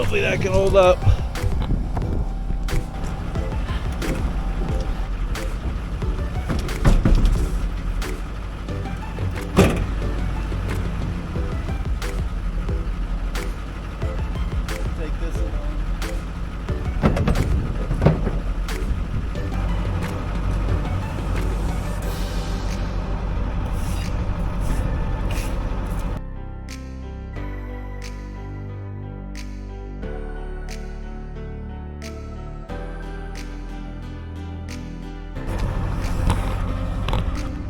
Hopefully that can hold up. Take this along.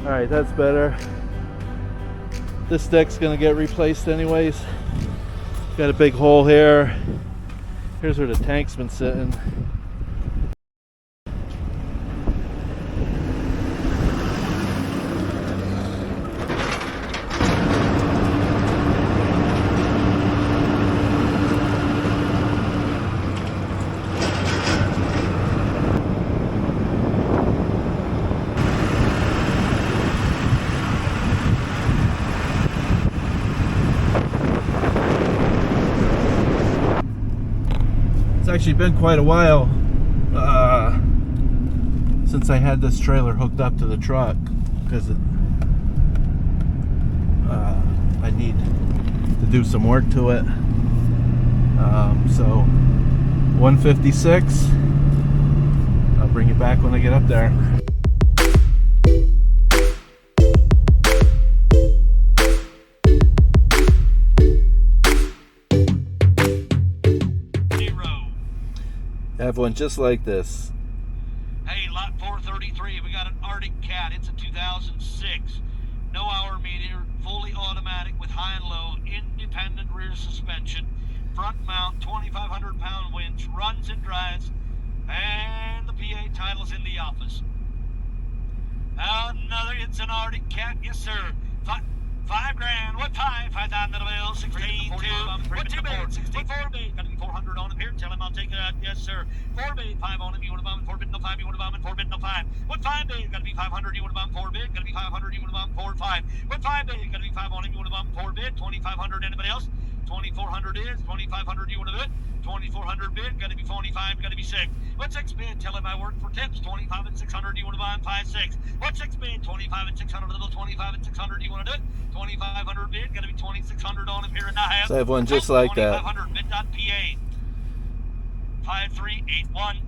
All right, that's better. This deck's gonna get replaced anyways. Got a big hole here. Here's where the tank's been sitting. It's actually been quite a while since I had this trailer hooked up to the truck because I need to do some work to it. So 156. I'll bring you back when I get up there. I have one just like this. Hey, lot 433, we got an Arctic Cat. It's a 2006. No hour meter, fully automatic with high and low, independent rear suspension, front mount, 2,500 pound winch, runs and drives, and the PA title's in the office. Another, it's an Arctic Cat, yes sir. $5 grand, what five? 5,000 to the bill, 16, 2, what 2 bid, 64 bid, gotta be 400 on him here, tell him I'll take it out, yes sir. 4 bid, 5 on him, you want a bomb, 4 bid, no 5, you want a bomb, and 4 bid, no 5. What 5 bid, gotta be 500, you want a bomb, 4 bid, gotta be 500, you want a bomb, 4, 5. What 5 bid, gotta be 5 on him, you want a bomb, 4 bid, 2,500, anybody else? 2,400 is, 2,500, you want a bid? 2,400 bid, gotta be 45, gotta be 6. What 6 bid? Tell him I work for tips. 25 and 600, you want to buy him 5, 6. What 6 bid? 25 and 600, little 25 and 600, you want to do it? 2,500 bid, gotta be 2,600 on him here and I have. So I have one just like that. 2,500 bid.pa 5381.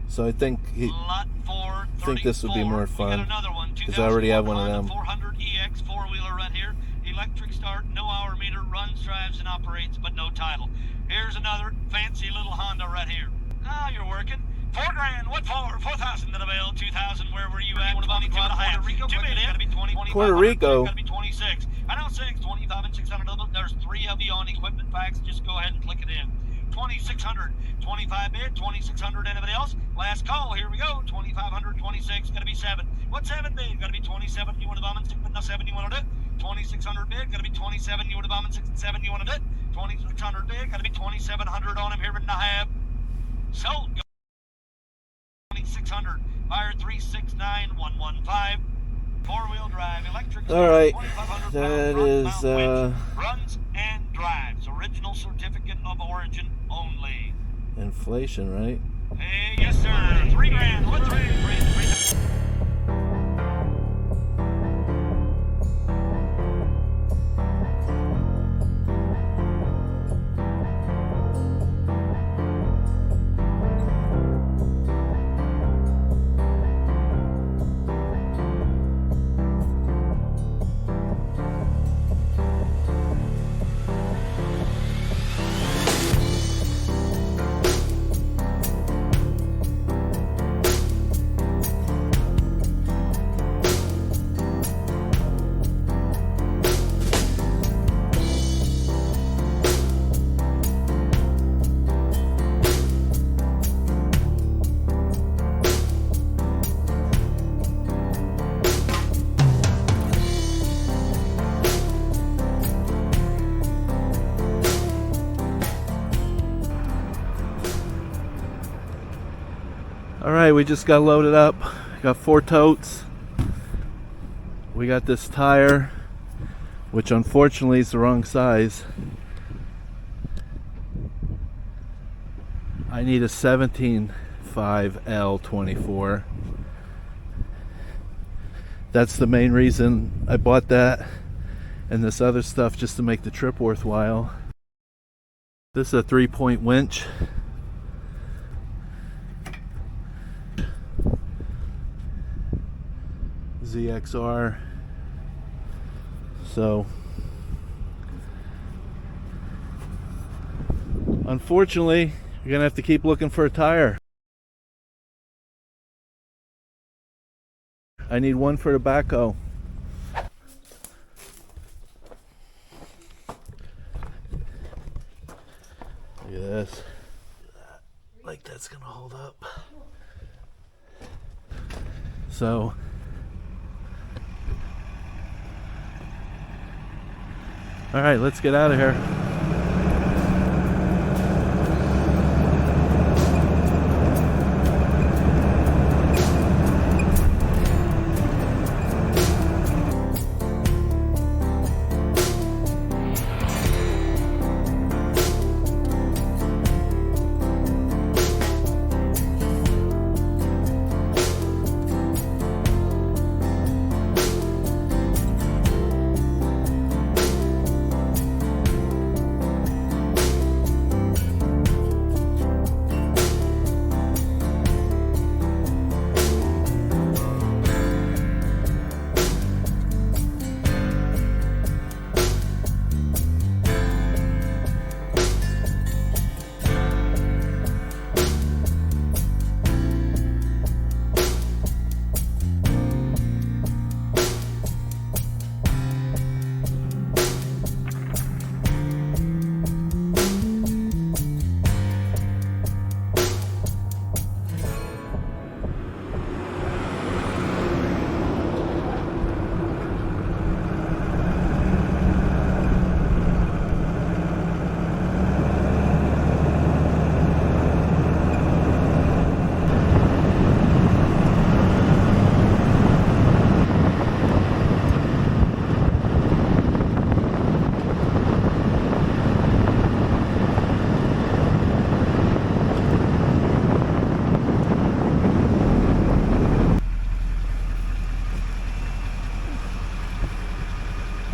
So I think Lot 434. this would be more fun another one. because I already have one of them. 400 EX 4-wheeler right here. Electric start, no hour meter, runs, drives, and operates, but no title. Here's another fancy little Honda right here. Ah, you're working. $4 grand. What for? 4,000 to the bill. 2,000. Where were you at? 22 and a half. Puerto Rico. 2 million. Gotta be 20. Puerto Rico. Gotta be 26. I know 6. 25 and 600. There's 3 of you on equipment packs. Just go ahead and click it in. 2,600. 25 bid. 2,600. Anybody else? Last call. Here we go. 2,500. 26. Gotta be 7. What 7 bid? Gotta be 27. You want to bomb and 6 bid? No 7. You want to do it? 2,600 bid. Gotta be 27. You want to bomb and 6 and 7. You want to do it? 2,600 bid. Gotta be 2,700 on him here and I have. Sold. 2,600. Buyer 369115. 4-wheel drive, electric. All right, 2,500 that pound is front mount winch, runs and drives. Original certificate of origin only. inflation, right? Hey, yes sir. $3 grand. What 3? Alright, we just got loaded up. Got 4 totes. We got this tire, which unfortunately is the wrong size. I need a 17.5L24. That's the main reason I bought that and this other stuff, just to make the trip worthwhile. This is a 3-point winch. ZXR. So unfortunately, you're gonna have to keep looking for a tire. I need one for the backhoe. Look at this. Like that's gonna hold up. So all right, let's get out of here.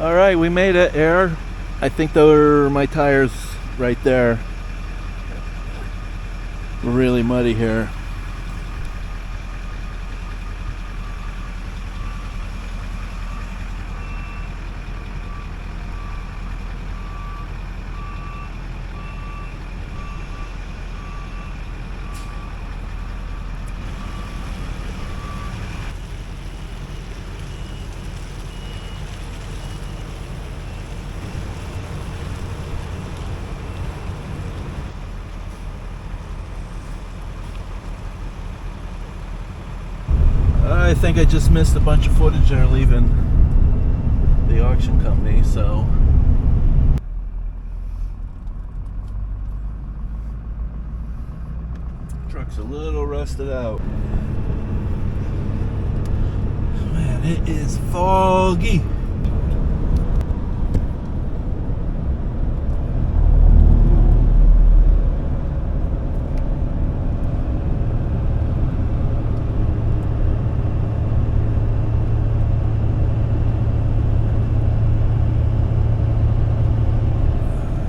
All right, we made it, Air. I think those are my tires right there. Really muddy here. I think I just missed a bunch of footage there leaving the auction company, so truck's a little rusted out. Man, it is foggy.